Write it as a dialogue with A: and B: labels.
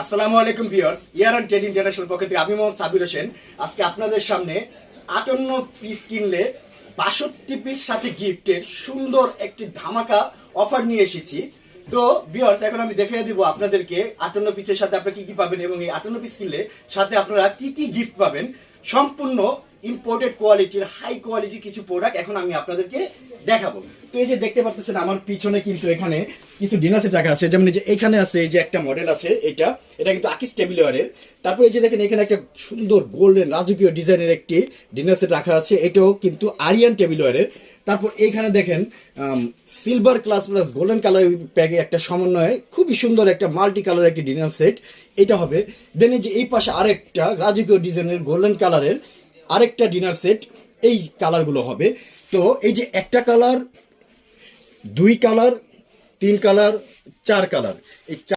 A: আসসালামু আলাইকুম viewers, year and trade international পক্ষ থেকে আমি মোহাম্মদ সাবির হোসেন আজকে আপনাদের সামনে 58 পিস কিনলে 62 পিস সাথে গিফটের সুন্দর একটি ধামাকা অফার নিয়ে এসেছি। তো ভিউয়ার্স, এখন আমি দেখিয়ে দিব আপনাদেরকে 58 পিসের সাথে আপনারা কি কি পাবেন এবং এই 58 পিস কিনলে সাথে আপনারা কি কি গিফট পাবেন। সম্পূর্ণ ইম্পোর্টেড কোয়ালিটির হাই কোয়ালিটির কিছু প্রোডাক্ট এখন আমি আপনাদেরকে দেখাবো। তো এই যে দেখতে পাচ্ছেন আমার পিছনে কিন্তু এখানে কিছু ডিনার সেট রাখা আছে, যেমন এই যে এখানে আছে এই যে একটা মডেল আছে, এটা কিন্তু আকিস টেবিলওয়ারের। তারপর এই যে দেখেন এখানে একটা সুন্দর গোল্ডেন রাজকীয় ডিজাইনের একটি ডিনার সেট রাখা আছে, এটাও কিন্তু আরিয়ান টেবিলওয়ারের। তারপর এইখানে দেখেন silver class plus golden colour প্যাকে একটা সমন্বয়ে খুবই সুন্দর একটা মাল্টি কালার একটি ডিনার সেট, এটা হবে। দেন এই যে এই পাশে আরেকটা রাজকীয় ডিজাইনের গোল্ডেন কালারের আরেকটা ডিনার সেট, এই কালারগুলো হবে। তো এই যে একটা কালার, দুই কালার, তিন কালার, চার কালার, এই